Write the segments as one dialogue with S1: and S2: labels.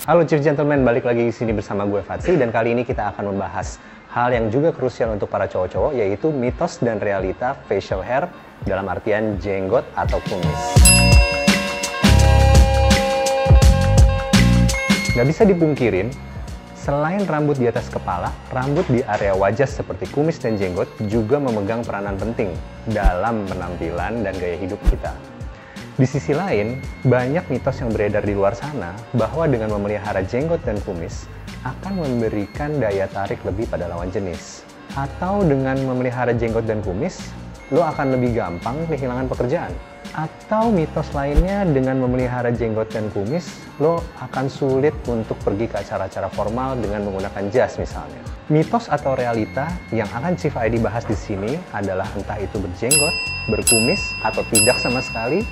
S1: Halo Chief Gentleman, balik lagi di sini bersama gue Fatsi, dan kali ini kita akan membahas hal yang juga krusial untuk para cowok-cowok, yaitu mitos dan realita facial hair dalam artian jenggot atau kumis. Gak bisa dipungkirin, selain rambut di atas kepala, rambut di area wajah seperti kumis dan jenggot juga memegang peranan penting dalam penampilan dan gaya hidup kita. Di sisi lain, banyak mitos yang beredar di luar sana bahwa dengan memelihara jenggot dan kumis akan memberikan daya tarik lebih pada lawan jenis. Atau dengan memelihara jenggot dan kumis, lo akan lebih gampang kehilangan pekerjaan. Atau mitos lainnya, dengan memelihara jenggot dan kumis, lo akan sulit untuk pergi ke acara-acara formal dengan menggunakan jas misalnya. Mitos atau realita yang akan Chief ID bahas di sini adalah entah itu berjenggot, berkumis, atau tidak sama sekali.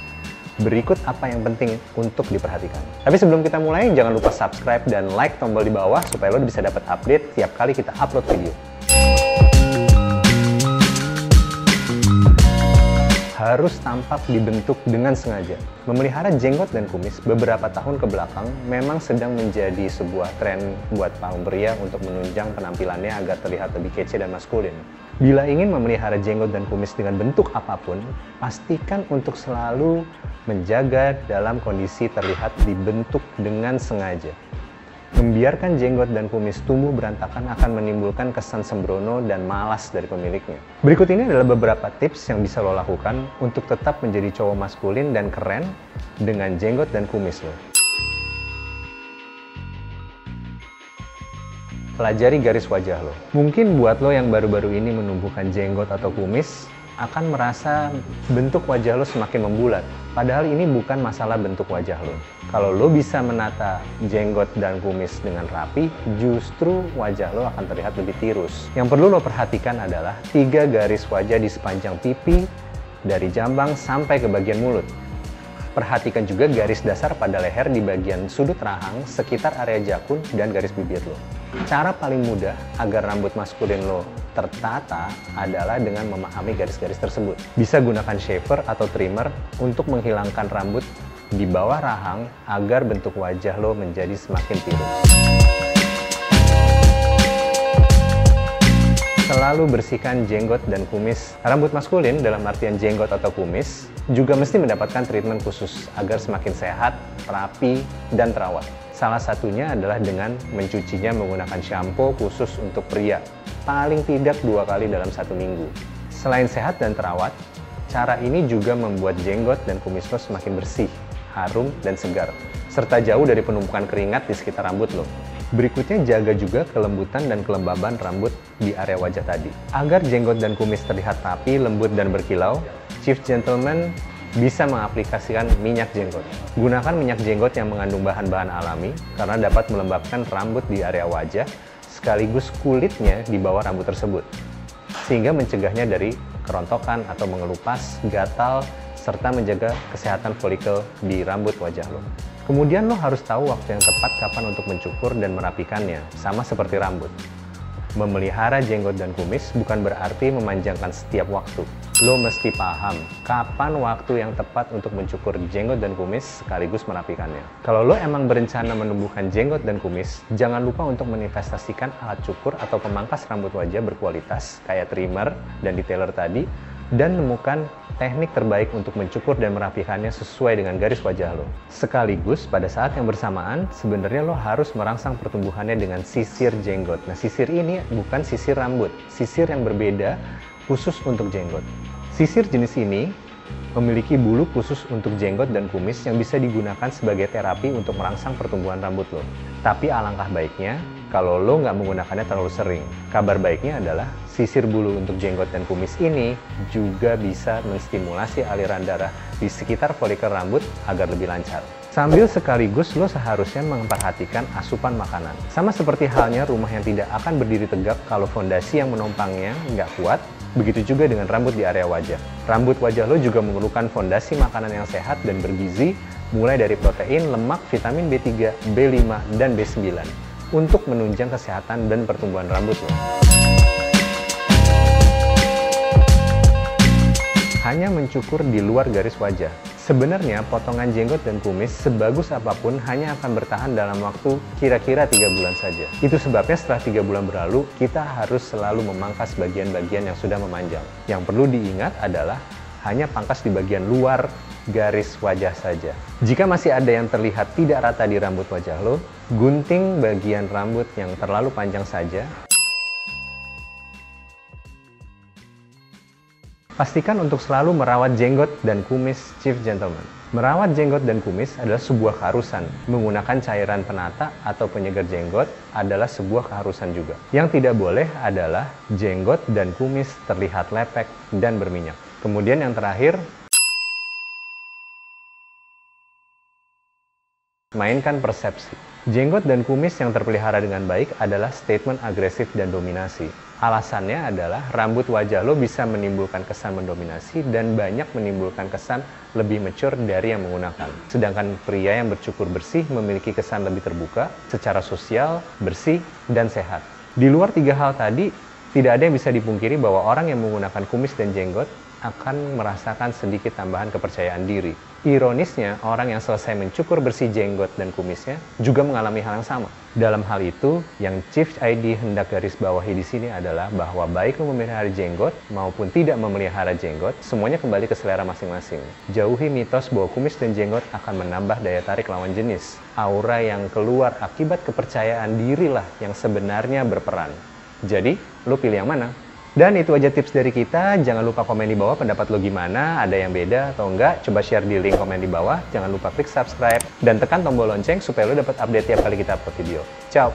S1: Berikut apa yang penting untuk diperhatikan. Tapi sebelum kita mulai, jangan lupa subscribe dan like tombol di bawah supaya lo bisa dapat update tiap kali kita upload video. Harus tampak dibentuk dengan sengaja. Memelihara jenggot dan kumis beberapa tahun ke belakang memang sedang menjadi sebuah tren buat kaum pria untuk menunjang penampilannya agar terlihat lebih kece dan maskulin. Bila ingin memelihara jenggot dan kumis dengan bentuk apapun, pastikan untuk selalu menjaga dalam kondisi terlihat dibentuk dengan sengaja. Membiarkan jenggot dan kumis tumbuh berantakan akan menimbulkan kesan sembrono dan malas dari pemiliknya. Berikut ini adalah beberapa tips yang bisa lo lakukan untuk tetap menjadi cowok maskulin dan keren dengan jenggot dan kumis lo. Pelajari garis wajah lo. Mungkin buat lo yang baru-baru ini menumbuhkan jenggot atau kumis, akan merasa bentuk wajah lo semakin membulat. Padahal ini bukan masalah bentuk wajah lo. Kalau lo bisa menata jenggot dan kumis dengan rapi, justru wajah lo akan terlihat lebih tirus. Yang perlu lo perhatikan adalah 3 garis wajah di sepanjang pipi, dari jambang sampai ke bagian mulut. Perhatikan juga garis dasar pada leher di bagian sudut rahang, sekitar area jakun, dan garis bibir lo. Cara paling mudah agar rambut maskulin lo tertata adalah dengan memahami garis-garis tersebut. Bisa gunakan shaver atau trimmer untuk menghilangkan rambut di bawah rahang agar bentuk wajah lo menjadi semakin tirus. Selalu bersihkan jenggot dan kumis. Rambut maskulin dalam artian jenggot atau kumis juga mesti mendapatkan treatment khusus agar semakin sehat, rapi, dan terawat. Salah satunya adalah dengan mencucinya menggunakan shampoo khusus untuk pria, paling tidak 2 kali dalam 1 minggu. Selain sehat dan terawat, cara ini juga membuat jenggot dan kumis lo semakin bersih, harum, dan segar, serta jauh dari penumpukan keringat di sekitar rambut lo. Berikutnya, jaga juga kelembutan dan kelembaban rambut di area wajah tadi. Agar jenggot dan kumis terlihat rapi, lembut, dan berkilau, Chief Gentleman bisa mengaplikasikan minyak jenggot. Gunakan minyak jenggot yang mengandung bahan-bahan alami karena dapat melembabkan rambut di area wajah sekaligus kulitnya di bawah rambut tersebut, sehingga mencegahnya dari kerontokan atau mengelupas, gatal, serta menjaga kesehatan folikel di rambut wajah lo. Kemudian lo harus tahu waktu yang tepat kapan untuk mencukur dan merapikannya, sama seperti rambut. Memelihara jenggot dan kumis bukan berarti memanjangkan setiap waktu. Lo mesti paham kapan waktu yang tepat untuk mencukur jenggot dan kumis sekaligus merapikannya. Kalau lo emang berencana menumbuhkan jenggot dan kumis, jangan lupa untuk menginvestasikan alat cukur atau pemangkas rambut wajah berkualitas kayak trimmer dan detailer tadi, dan menemukan teknik terbaik untuk mencukur dan merapikannya sesuai dengan garis wajah lo. Sekaligus, pada saat yang bersamaan, sebenarnya lo harus merangsang pertumbuhannya dengan sisir jenggot. Nah, sisir ini bukan sisir rambut, sisir yang berbeda khusus untuk jenggot. Sisir jenis ini memiliki bulu khusus untuk jenggot dan kumis yang bisa digunakan sebagai terapi untuk merangsang pertumbuhan rambut lo. Tapi alangkah baiknya kalau lo nggak menggunakannya terlalu sering. Kabar baiknya adalah sisir bulu untuk jenggot dan kumis ini juga bisa menstimulasi aliran darah di sekitar folikel rambut agar lebih lancar. Sambil sekaligus lo seharusnya memperhatikan asupan makanan. Sama seperti halnya rumah yang tidak akan berdiri tegak kalau fondasi yang menopangnya nggak kuat, begitu juga dengan rambut di area wajah. Rambut wajah lo juga memerlukan fondasi makanan yang sehat dan bergizi, mulai dari protein, lemak, vitamin B3, B5, dan B9 untuk menunjang kesehatan dan pertumbuhan rambut lo. Hanya mencukur di luar garis wajah, Sebenarnya potongan jenggot dan kumis sebagus apapun hanya akan bertahan dalam waktu kira-kira 3 bulan saja. Itu sebabnya setelah 3 bulan berlalu, kita harus selalu memangkas bagian-bagian yang sudah memanjang. Yang perlu diingat adalah hanya pangkas di bagian luar garis wajah saja. Jika masih ada yang terlihat tidak rata di rambut wajah lo, gunting bagian rambut yang terlalu panjang saja. Pastikan untuk selalu merawat jenggot dan kumis Chief Gentleman. Merawat jenggot dan kumis adalah sebuah keharusan. Menggunakan cairan penata atau penyegar jenggot adalah sebuah keharusan juga. Yang tidak boleh adalah jenggot dan kumis terlihat lepek dan berminyak. Kemudian yang terakhir, mainkan persepsi. Jenggot dan kumis yang terpelihara dengan baik adalah statement agresif dan dominasi. Alasannya adalah rambut wajah lo bisa menimbulkan kesan mendominasi dan banyak menimbulkan kesan lebih mature dari yang menggunakan. Sedangkan pria yang bercukur bersih memiliki kesan lebih terbuka, secara sosial, bersih, dan sehat. Di luar 3 hal tadi, tidak ada yang bisa dipungkiri bahwa orang yang menggunakan kumis dan jenggot akan merasakan sedikit tambahan kepercayaan diri. Ironisnya, orang yang selesai mencukur bersih jenggot dan kumisnya juga mengalami hal yang sama. Dalam hal itu, yang Chief ID hendak garis bawahi di sini adalah bahwa baik memelihara jenggot maupun tidak memelihara jenggot, semuanya kembali ke selera masing-masing. Jauhi mitos bahwa kumis dan jenggot akan menambah daya tarik lawan jenis. Aura yang keluar akibat kepercayaan dirilah yang sebenarnya berperan. Jadi, lo pilih yang mana? Dan itu aja tips dari kita. Jangan lupa komen di bawah pendapat lo gimana, ada yang beda atau enggak. Coba share di link komen di bawah. Jangan lupa klik subscribe dan tekan tombol lonceng supaya lo dapat update tiap kali kita upload video. Ciao!